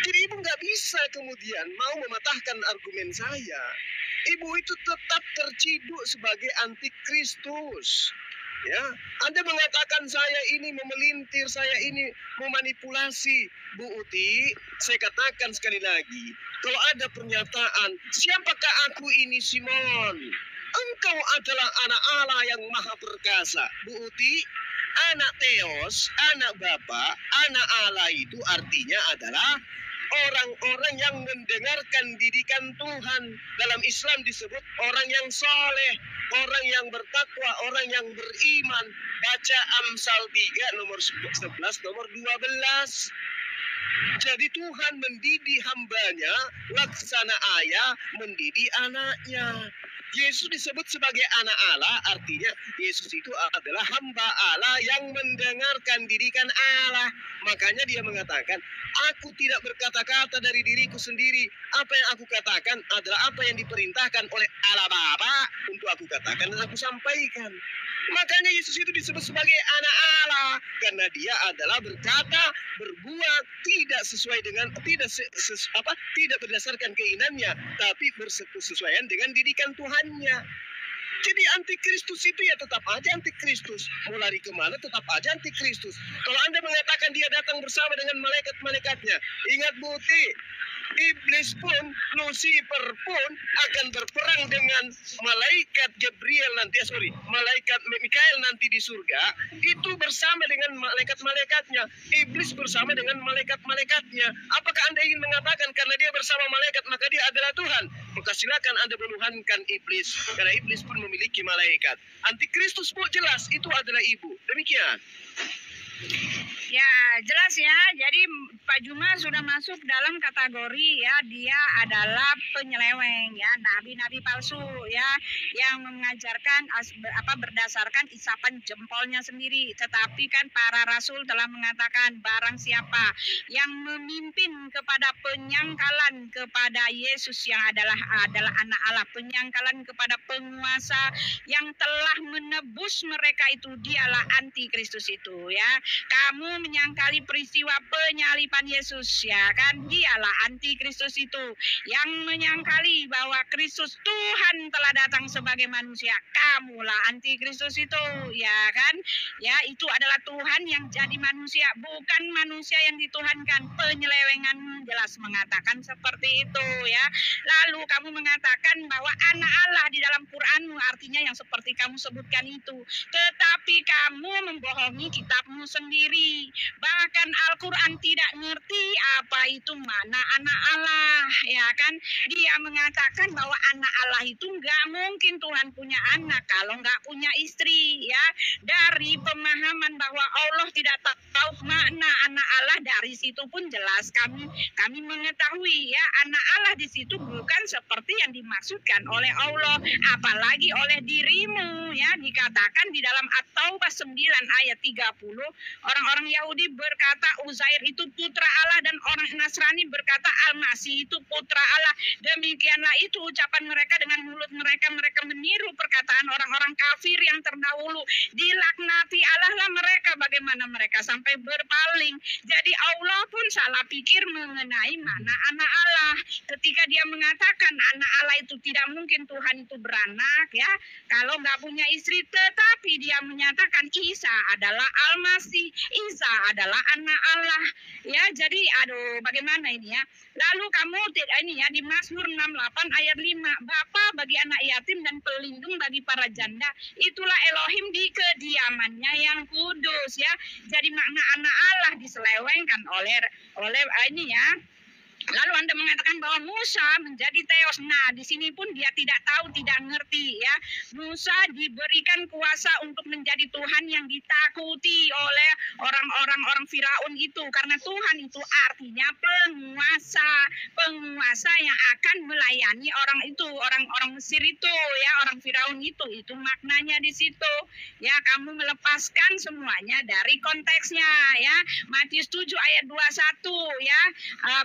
Jadi Ibu nggak bisa kemudian mau mematahkan argumen saya. Ibu itu tetap terciduk sebagai antikristus. Ya, Anda mengatakan saya ini memelintir, saya ini memanipulasi. Bu Uti, saya katakan sekali lagi, kalau ada pernyataan, siapakah aku ini Simon? Engkau adalah anak Allah yang maha perkasa. Bu Uti, anak Theos, anak Bapa, anak Allah itu artinya adalah orang-orang yang mendengarkan didikan Tuhan. Dalam Islam disebut orang yang soleh, orang yang bertakwa, orang yang beriman. Baca Amsal 3 nomor 11 nomor 12. Jadi Tuhan mendidik hambanya, laksana ayah mendidik anaknya. Yesus disebut sebagai anak Allah, artinya Yesus itu adalah hamba Allah yang mendengarkan didikan Allah. Makanya dia mengatakan, aku tidak berkata-kata dari diriku sendiri. Apa yang aku katakan adalah apa yang diperintahkan oleh Allah Bapa untuk aku katakan dan aku sampaikan. Makanya Yesus itu disebut sebagai anak Allah karena dia adalah berkata, berbuat tidak sesuai dengan tidak berdasarkan keinginannya, tapi bersesuaian dengan didikan Tuhannya. Jadi antikristus itu ya tetap aja antikristus. Mau lari kemana tetap aja antikristus. Kalau Anda mengatakan dia datang bersama dengan malaikat-malaikatnya, ingat Buti, iblis pun, Lucifer pun akan berperang dengan malaikat Gabriel nanti, malaikat Mikael nanti di surga. Itu bersama dengan malaikat-malaikatnya. Iblis bersama dengan malaikat-malaikatnya. Apakah Anda ingin mengatakan karena dia bersama malaikat maka dia adalah Tuhan? Maka silakan Anda menuhankan iblis. Karena iblis pun memiliki malaikat. Antikristus pun jelas itu adalah ibu. Demikian. Ya, jelas ya. Jadi Pak Juma sudah masuk dalam kategori ya, dia adalah penyeleweng ya, nabi-nabi palsu ya, yang mengajarkan berdasarkan isapan jempolnya sendiri. Tetapi kan para rasul telah mengatakan barang siapa yang memimpin kepada penyangkalan kepada Yesus yang adalah anak Allah, penyangkalan kepada penguasa yang telah menebus mereka itu, dialah antikristus itu ya. Kamu menyangkali peristiwa penyalipan Yesus ya kan, dialah antikristus itu yang menyangkali bahwa Kristus Tuhan telah datang sebagai manusia. Kamulah antikristus itu ya kan ya, itu adalah Tuhan yang jadi manusia, bukan manusia yang dituhankan. Penyelewenganmu jelas mengatakan seperti itu ya. Lalu kamu mengatakan bahwa anak Allah di dalam Quranmu, artinya yang seperti kamu sebutkan itu, tetapi kamu membohongi kitabmu sendiri. Bahkan Al-Quran tidak ngerti apa itu mana anak Allah ya kan. Dia mengatakan bahwa anak Allah itu nggak mungkin Tuhan punya anak kalau nggak punya istri ya. Dari pemahaman bahwa Allah tidak tahu makna anak Allah, dari situ pun jelas kami mengetahui ya, anak Allah di situ bukan seperti yang dimaksudkan oleh Allah, apalagi oleh dirimu ya. Dikatakan di dalam At-Taubah 9 ayat 30, orang-orang Yahudi berkata Uzair itu putra Allah dan orang Nasrani berkata Al-Masih itu putra Allah. Demikianlah itu ucapan mereka dengan mulut mereka. Mereka meniru perkataan orang-orang kafir yang terdahulu. Dilaknati Allah lah mereka. Bagaimana mereka sampai berpaling. Jadi Allah pun salah pikir mengenai mana anak Allah. Ketika dia mengatakan anak Allah itu tidak mungkin Tuhan itu beranak ya, kalau nggak punya istri. Tetapi dia menyatakan Isa adalah Al-Masih, Isa adalah anak Allah ya. Jadi bagaimana ini ya. Lalu kamu tidak ini ya, di Mazmur 68 ayat 5, Bapa bagi anak yatim dan pelindung bagi para janda, itulah Elohim di kediamannya yang kudus ya. Jadi makna anak Allah diselewengkan oleh ini ya, Lalu Anda mengatakan bahwa Musa menjadi teos. Nah, di sini pun dia tidak tahu, tidak ngerti ya. Musa diberikan kuasa untuk menjadi Tuhan yang ditakuti oleh orang Firaun itu. Karena Tuhan itu artinya penguasa. Penguasa yang akan melayani orang itu, orang Mesir itu ya, orang Firaun itu. Itu maknanya di situ. Ya, kamu melepaskan semuanya dari konteksnya ya. Matius 7 ayat 21 ya.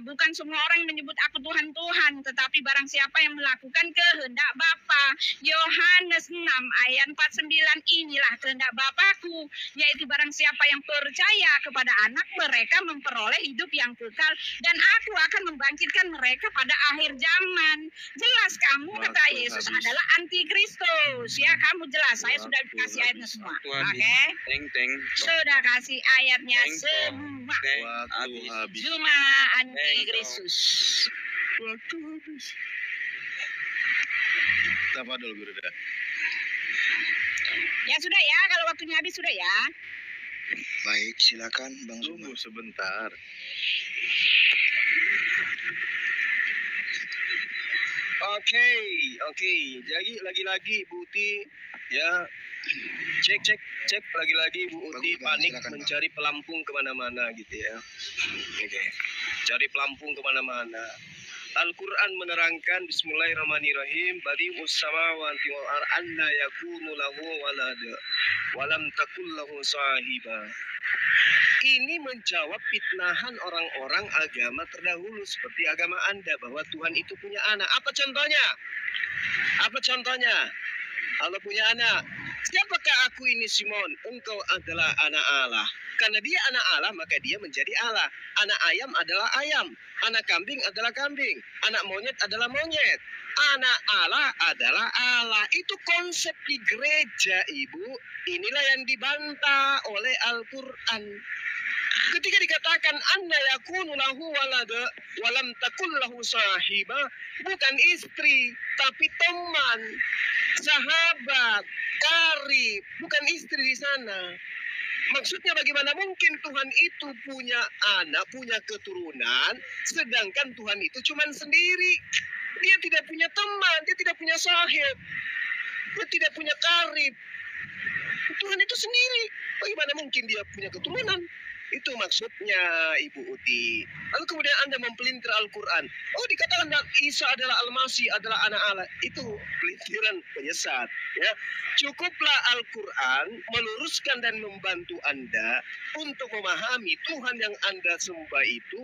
Bukan semua orang yang menyebut aku Tuhan, tetapi barang siapa yang melakukan kehendak Bapa. Yohanes 6 ayat 49, inilah kehendak Bapakku, yaitu barang siapa yang percaya kepada anak, mereka memperoleh hidup yang kekal, dan aku akan membangkitkan mereka pada akhir zaman. Jelas kamu, kata Yesus, adalah antikristus ya, kamu jelas. Saya sudah kasih ayatnya semua. Oke, sudah kasih ayatnya semua. Waktu habis. Cuma antikristus. Waktu habis. Tafadhol Guru dah. Ya sudah ya, kalau waktunya habis sudah ya. Baik, silakan Bang Zuma. Tunggu sebentar. Oke. Jadi lagi-lagi Bu Uti ya, cek lagi-lagi Bu Uti Bagus, Bang. panik Silakan, Bang. mencari pelampung kemana-mana gitu ya. Oke. Cari pelampung kemana-mana. Al-Quran menerangkan Bismillahirrahmanirrahim, Badi'us samawati wal ard anna yakunu lahu walad walam takul lahu sahiba. Ini menjawab fitnahan orang-orang agama terdahulu seperti agama Anda, bahwa Tuhan itu punya anak. Apa contohnya? Allah punya anak. Siapakah aku ini Simon? Engkau adalah anak Allah. Karena dia anak Allah, maka dia menjadi Allah. Anak ayam adalah ayam. Anak kambing adalah kambing. Anak monyet adalah monyet. Anak Allah adalah Allah. Itu konsep di gereja, Ibu. Inilah yang dibantah oleh Al-Quran. Ketika dikatakan anna yakunu lahu walada walam takul lahu sahiba, bukan istri tapi teman, sahabat, karib, bukan istri di sana. Maksudnya bagaimana mungkin Tuhan itu punya anak, punya keturunan, sedangkan Tuhan itu cuma sendiri. Dia tidak punya teman, dia tidak punya sahib, dia tidak punya karib. Tuhan itu sendiri. Bagaimana mungkin dia punya keturunan? Itu maksudnya Ibu Uti. Lalu kemudian Anda mempelintir Al-Quran. Oh, dikatakan Isa adalah Al-Masih, adalah anak Allah. Itu pelintiran penyesat. Ya. Cukuplah Al-Quran meluruskan dan membantu Anda untuk memahami Tuhan yang Anda sembah itu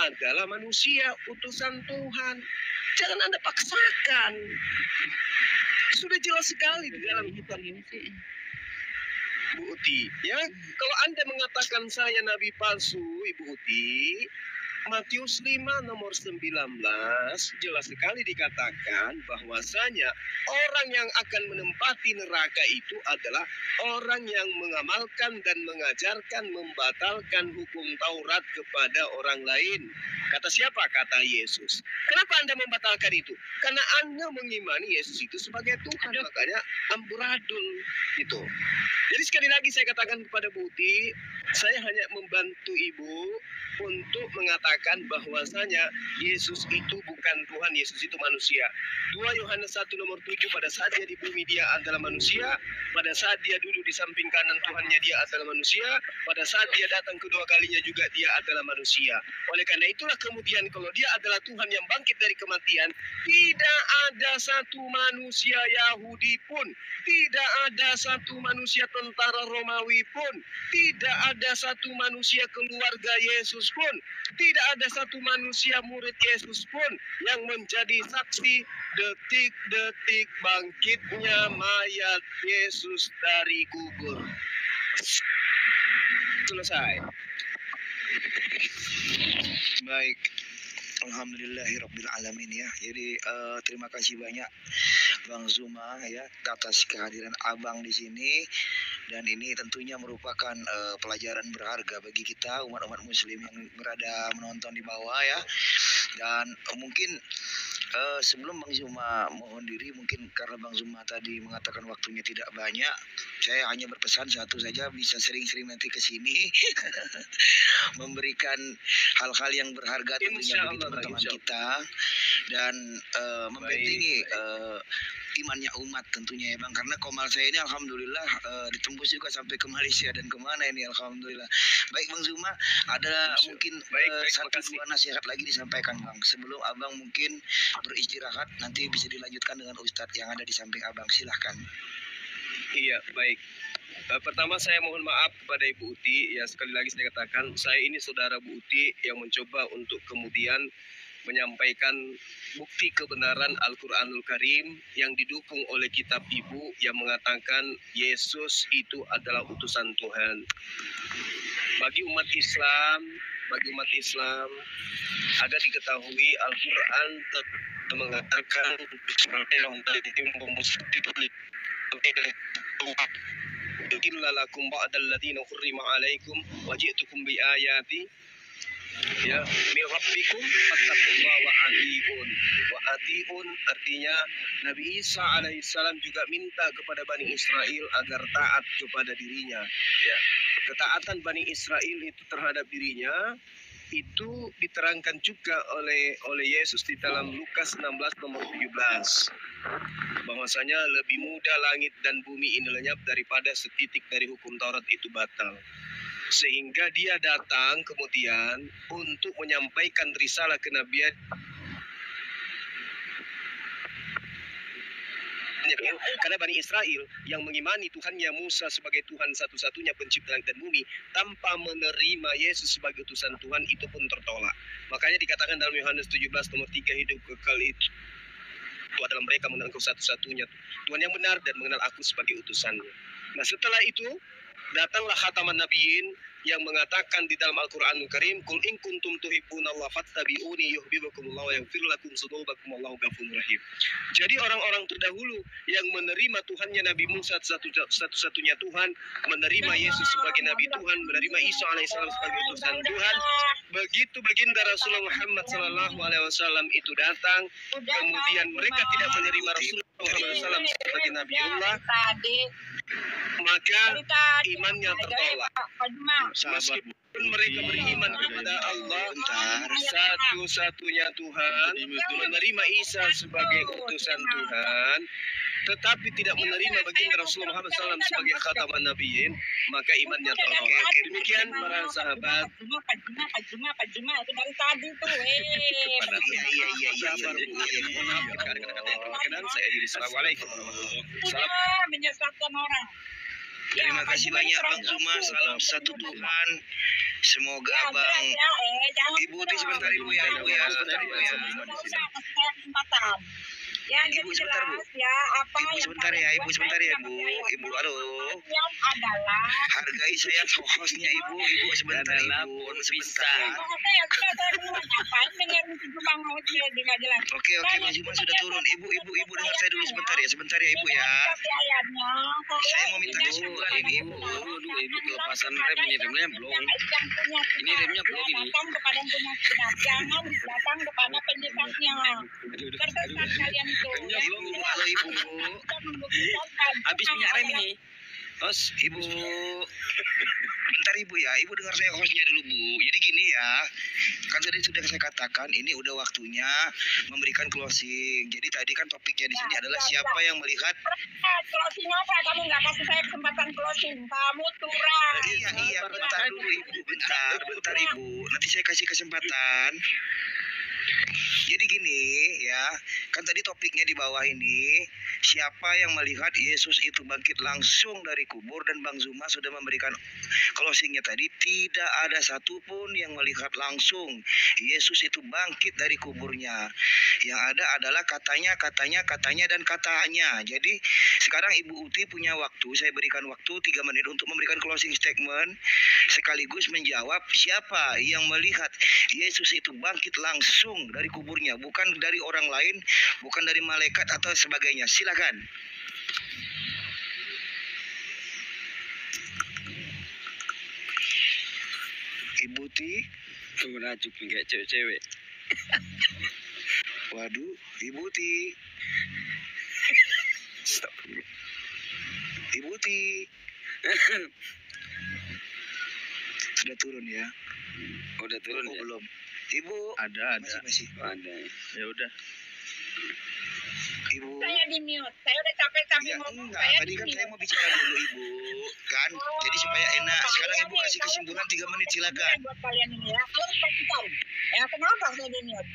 adalah manusia, utusan Tuhan. Jangan Anda paksakan. Sudah jelas sekali di dalam kitab ini sih. Bu Uti, ya, kalau Anda mengatakan saya nabi palsu, Ibu Uti, Matius 5 nomor 19 jelas sekali dikatakan bahwasanya orang yang akan menempati neraka itu adalah orang yang mengamalkan dan mengajarkan membatalkan hukum Taurat kepada orang lain. Kata siapa? Kata Yesus. Kenapa Anda membatalkan itu? Karena Anda mengimani Yesus itu sebagai Tuhan, makanya amburadul gitu. Jadi sekali lagi saya katakan kepada Bu Uti, saya hanya membantu Ibu untuk mengatakan bahwasanya Yesus itu bukan Tuhan, Yesus itu manusia. 2 Yohanes 1 nomor 7, pada saat dia di bumi dia adalah manusia, pada saat dia duduk di samping kanan Tuhannya dia adalah manusia, pada saat dia datang kedua kalinya juga dia adalah manusia. Oleh karena itulah kemudian kalau dia adalah Tuhan yang bangkit dari kematian, tidak ada satu manusia Yahudi pun, tidak ada satu manusia tentara Romawi pun, tidak ada satu manusia keluarga Yesus pun, tidak ada satu manusia murid Yesus pun yang menjadi saksi detik-detik bangkitnya mayat Yesus dari kubur. Selesai. Baik. Alhamdulillahirrabbilalamin ya. Jadi terima kasih banyak Bang Zuma ya atas kehadiran Abang di sini, dan ini tentunya merupakan pelajaran berharga bagi kita umat-umat muslim yang berada menonton di bawah ya. Dan mungkin Sebelum Bang Zuma mohon diri, mungkin karena Bang Zuma tadi mengatakan waktunya tidak banyak, saya hanya berpesan satu saja, bisa sering-sering nanti ke sini memberikan hal-hal yang berharga tentunya Insya bagi Allah, teman-teman insya Allah. kita, dan membentengi imannya umat tentunya ya Bang, karena komal saya ini alhamdulillah ditembus juga sampai ke Malaysia dan kemana ini alhamdulillah. Baik Bang Zuma, ada mungkin Baik, satu makasih. dua nasihat lagi disampaikan Bang sebelum Abang mungkin beristirahat, nanti bisa dilanjutkan dengan Ustadz yang ada di samping Abang, silahkan. Iya, baik. Pertama saya mohon maaf kepada Ibu Uti. Ya, sekali lagi saya katakan, saya ini saudara Bu Uti yang mencoba untuk kemudian menyampaikan bukti kebenaran Al-Quranul Karim yang didukung oleh kitab Ibu yang mengatakan Yesus itu adalah utusan Tuhan. Bagi umat Islam agar diketahui Al-Quran mengatakan illa lakum ba'dal ladina hurrima alaikum waji'tukum bi ayati ya min rabbikum fattaqullaha wa atiun artinya Nabi Isa alaihissalam juga minta kepada Bani Israel agar taat kepada dirinya, ya. Ketaatan Bani Israel itu terhadap dirinya itu diterangkan juga oleh Yesus di dalam Lukas 16 nomor 17, bahwasanya lebih mudah langit dan bumi ini lenyap daripada setitik dari hukum Taurat itu batal. Sehingga dia datang kemudian untuk menyampaikan risalah kenabian karena Bani Israel yang mengimani Tuhannya Musa sebagai Tuhan satu-satunya pencipta langit dan bumi tanpa menerima Yesus sebagai utusan Tuhan itu pun tertolak. Makanya dikatakan dalam Yohanes 17 nomor 3, hidup kekal itu adalah mereka mengenal Engkau satu-satunya Tuhan yang benar dan mengenal Aku sebagai utusannya. Nah, setelah itu datanglah khataman nabiyyin yang mengatakan di dalam Al-Qur'anul Karim, "Qul in kuntum tuhibbunallaha fattabi'uni yuhibbukumullah wa yaghfir lakum dzunubakum wallahu ghafurur rahim." Jadi orang-orang terdahulu yang menerima Tuhannya Nabi Musa satu-satunya Tuhan, menerima Yesus sebagai Nabi Tuhan, menerima Isa alaihissalam sebagai utusan Tuhan, begitu baginda Rasulullah Muhammad SAW itu datang, kemudian mereka tidak menerima Rasulullah Muhammad SAW sebagai Nabiullah, maka imannya tertolak. Meskipun mereka beriman kepada Allah satu-satunya Tuhan, menerima Isa sebagai utusan Tuhan, tetapi tidak menerima baginda Rasulullah Muhammad SAW sebagai khataman nabiyyin, maka imannya tertolak. Demikian para sahabat. Pak Juma itu dari tadi tuh. Assalamualaikum warahmatullahi wabarakatuh. Menyesatkan orang. Terima kasih banyak Bang Zuma, salam satu Tuhan. Semoga Bang Ibu Uti sebentar Ibu ya, Ibu ya. Ya, Ibu sebentar Bu. ya apa Ibu sebentar ya, Ibu sebentar ya Bu. Ibu, halo. yang adalah Hargai saya hostnya Ibu. Ibu sebentar Ibu, sebentar. ngapain dengerin si Bang Haji nggak jelas. Oke, Bang Zuma sudah turun. Ibu dengar saya dulu sebentar ya Ibu ya. Ayatnya, Saya mau minta kesimpulan ini Ibu. Ibu kelepasan rem ini, remnya belum. Ini remnya belum ini. Datang kepada yang punya kitab, jangan datang kepada penyebabnya. Tersesat kalian itu. Remnya belum Ibu. Halo Ibu. Habis minyak rem ini. Terus Ibu, bentar Ibu ya, Ibu dengar saya hostnya dulu Bu. Jadi gini ya, kan tadi sudah saya katakan ini udah waktunya memberikan closing. Jadi tadi kan topiknya di sini adalah siapa yang melihat. Closing apa? Kamu nggak kasih saya kesempatan closing. Kamu curang. Iya, bentar dulu Ibu, bentar Ibu. Nanti saya kasih kesempatan. Jadi gini ya, kan tadi topiknya di bawah ini, siapa yang melihat Yesus itu bangkit langsung dari kubur, dan Bang Zuma sudah memberikan closingnya tadi, tidak ada satupun yang melihat langsung Yesus itu bangkit dari kuburnya. Yang ada adalah katanya, dan katanya. Jadi sekarang Ibu Uti punya waktu, saya berikan waktu 3 menit untuk memberikan closing statement, sekaligus menjawab siapa yang melihat Yesus itu bangkit langsung dari kuburnya, bukan dari orang lain, bukan dari malaikat atau sebagainya. Silakan. Ibu Ti, merajuk kayak cewek-cewek. Waduh, Ibu Ti. Ibu Ti. Sudah turun ya? Udah turun Oh, ya? belum. Ibu Ada. masih. Ada. Ya udah. Ibu. Saya di mute. Saya udah capek-capek Ya ngomong. enggak, Saya tadi di kan mute. saya mau bicara dulu Ibu, kan? Jadi supaya enak. Sekarang Ibu kasih kesimpulan 3 menit silakan. Buat kalian ini ya. Kalian perhatikan. Ya kenapa saya di mute?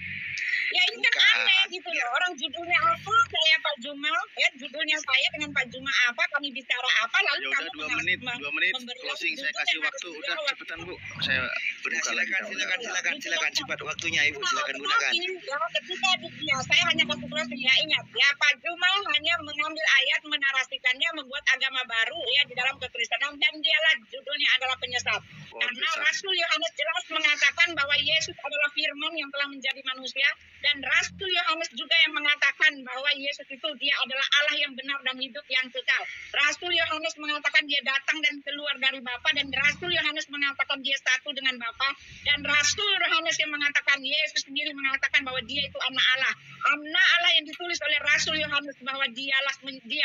Ya ini kan Bukan. aneh gitu loh. Orang judulnya apa? Saya Pak Jumal. Ya judulnya saya dengan Pak Juma apa? Kami bicara apa? Lalu Ya kamu udah 2 menit memberi closing, saya judul kasih yang waktu. harus Udah dijawab. cepetan Bu. Saya Udah buka lagi silakan cepat waktunya Ibu, silakan gunakan. Ya, ketika ya, saya hanya kasih closing ya, ingat ya, Pak Jumal hanya mengambil ayat, menarasikannya, membuat agama baru ya di dalam kekristenan, dan dialah judulnya adalah penyesat. Karena bisa. Rasul Yohanes jelas mengatakan bahwa Yesus adalah firman yang telah menjadi manusia, dan Rasul Yohanes juga yang mengatakan bahwa Yesus itu dia adalah Allah yang benar dan hidup yang kekal. Rasul Yohanes mengatakan dia datang dan keluar dari Bapa, dan Rasul Yohanes mengatakan dia satu dengan Bapa, dan Rasul Yohanes yang mengatakan Yesus sendiri mengatakan bahwa dia itu anak Allah. Anak Allah yang ditulis oleh Rasul Yohanes bahwa dia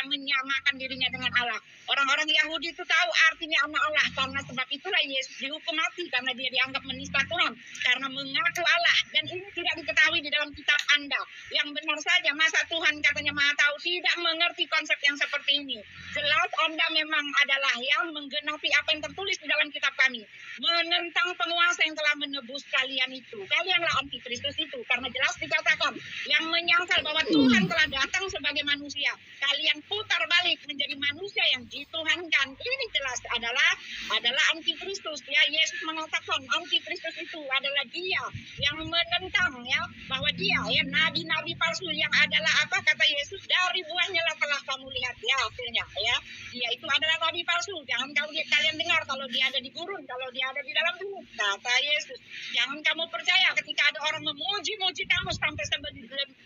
menyamakan dirinya dengan Allah. Orang-orang Yahudi itu tahu artinya anak Allah, karena sebab itulah Yesus dihukum mati karena dia dianggap menista Tuhan karena mengaku Allah, dan ini tidak diketahui di dalam kitab Anda. Yang benar saja, masa Tuhan katanya Maha Tahu tidak mengerti konsep yang seperti ini. Jelas Anda memang adalah yang menggenapi apa yang tertulis di dalam kitab kami, menentang penguasa yang telah menebus kalian itu. Kalianlah antikristus itu, karena jelas dikatakan yang menyangkal bahwa Tuhan telah datang sebagai manusia, kalian putar balik menjadi manusia yang dituhankan. Ini jelas adalah antikristus ya. Yesus mengatakan antikristus itu adalah dia yang menentang ya, bahwa dia ya nabi-nabi palsu yang adalah apa kata Yesus, dari buahnya lah telah kamu lihat ya hasilnya ya. Dia itu adalah nabi palsu. Jangan kalian dengar kalau dia ada di gurun, kalau dia ada di dalam bumi, kata Yesus. Jangan kamu percaya ketika ada orang memuji-muji kamu sampai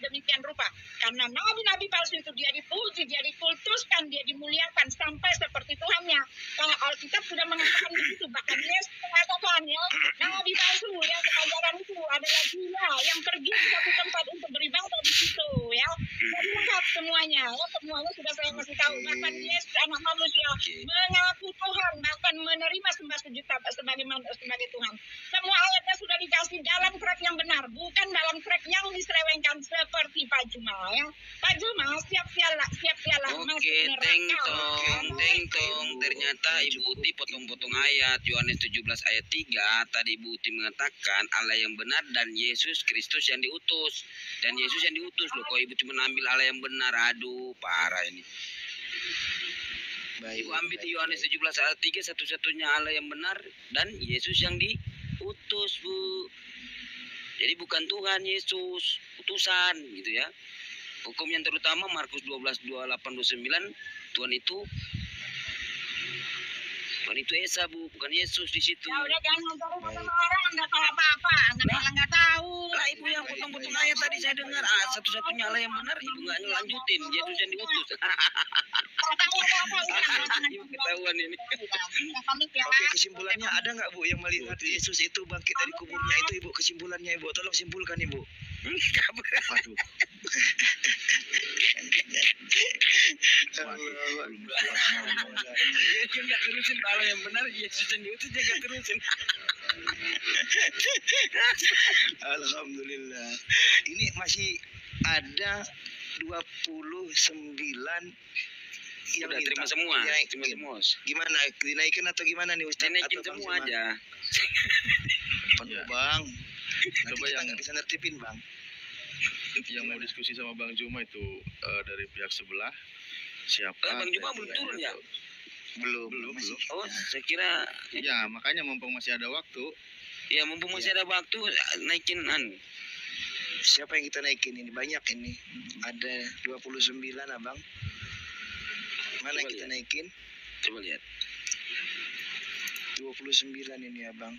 demikian rupa, karena nabi-nabi palsu itu dia dipuji, dia dikultuskan, dia dimuliakan sampai seperti Tuhannya. Karena Alkitab sudah mengatakan begitu. Bahkan Yesus mengatakan ya, nabi palsu yang keajaran itu adalah dia yang pergi ke satu tempat untuk beribadah di situ ya. Jadi lengkap semuanya ya, semuanya sudah saya kasih tahu. Bahkan Yesus anak manusia mengaku Tuhan, bahkan menerima sembah sujud sebagai Tuhan. Semua ayatnya sudah dikasih dalam track yang benar, bukan dalam track yang diselewengkan seperti Pak Jumal ya. Pak Jumal siap-sialah Oke, teng tong. Ternyata Ibu Uti potong-potong ayat Yohanes 17 ayat 3. Tadi Ibu Uti mengatakan Allah yang benar dan Yesus Kristus yang diutus. Dan Yesus yang diutus loh. Kok Ibu cuma ambil Allah yang benar? Aduh, parah ini. Baik. Ibu ambil di Yohanes 17 ayat 3, satu-satunya Allah yang benar dan Yesus yang diutus, Bu. Jadi bukan Tuhan Yesus, utusan gitu ya. Hukum yang terutama Markus 12:28-29, Tuhan itu Esa, Bu, bukan Yesus di situ. Ya udah, jangan ngomong sama orang nggak tahu apa-apa, nggak tahu. Lah Ibu yang potong-potong ayat tadi saya dengar, satu-satunya Allah yang benar, Ibu nggak ngelanjutin, Yesus yang diutus. Ibu ketahuan ini. Oke, kesimpulannya ada nggak Bu yang melihat Yesus itu bangkit dari kuburnya itu Ibu? Kesimpulannya Ibu, tolong simpulkan Ibu. Waduh. Dia nggak terusin Allah yang benar, Yesus yang diutus dia nggak terusin. Alhamdulillah. Ini masih ada 29 yang Udah minta. terima semua, Dinaikin. terima semua. Gimana? Dinaikin atau gimana nih Ustaz? Dinaikin Atau Bang semua Juman? aja. Penuh Bang. Nanti Coba kita yang- nggak bisa nertipin Bang. Yang mau diskusi sama Bang Juma itu dari pihak sebelah siapa? Bang Juma belum turun ya? Belum. Oh, saya kira Ya, makanya mumpung masih ada waktu. ya mumpung masih ada waktu naikin Siapa yang kita naikin ini? Banyak ini. Ada 29 Abang. Mana Coba kita lihat. naikin? Coba lihat. 29 ini Abang.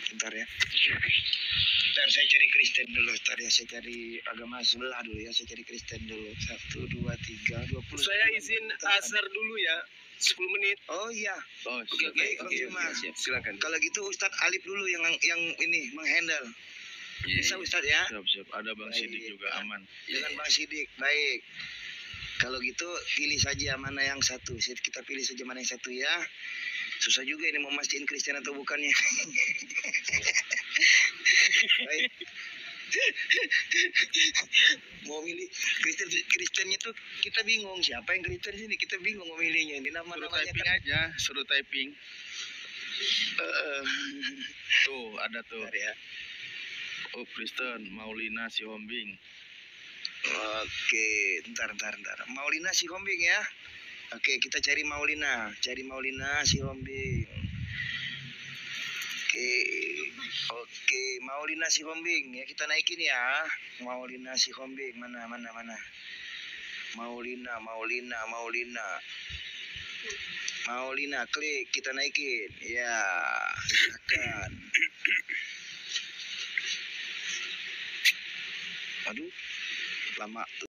Bentar ya. Bentar saya cari Kristen dulu. Bentar ya, saya cari agama sebelah dulu ya. Saya cari Kristen dulu. 1, 2, 3, 20. Saya izin asar dulu ya, 10 menit. Oh iya. Oh, Oke, Bang Juma. siap. Silakan. Kalau gitu Ustadz Alif dulu yang ini menghandle. Iya, Bisa iya. Ustadz ya? Siap. Ada Bang Baik. Sidik juga aman. Dengan Bang Sidik, baik. Kalau gitu pilih saja mana yang satu. Kita pilih saja mana yang satu ya. Susah juga ini mau mastiin Kristen atau bukannya. Baik. Mau milih Kristennya tuh kita bingung siapa yang Kristen di sini, kita bingung mau milihnya. Ini Suruh nama-namanya typing kan. aja, suruh typing. eh, Tuh, ada tuh. bentar ya. Oh, Kristen, Maulina Sihombing. Oke, ntar. Maulina Sihombing ya. Oke, kita cari Maulina Sihombing. Oke, Maulina Sihombing ya, kita naikin ya. Maulina Sihombing mana. Maulina, klik, kita naikin. Ya, silakan. Aduh, lama.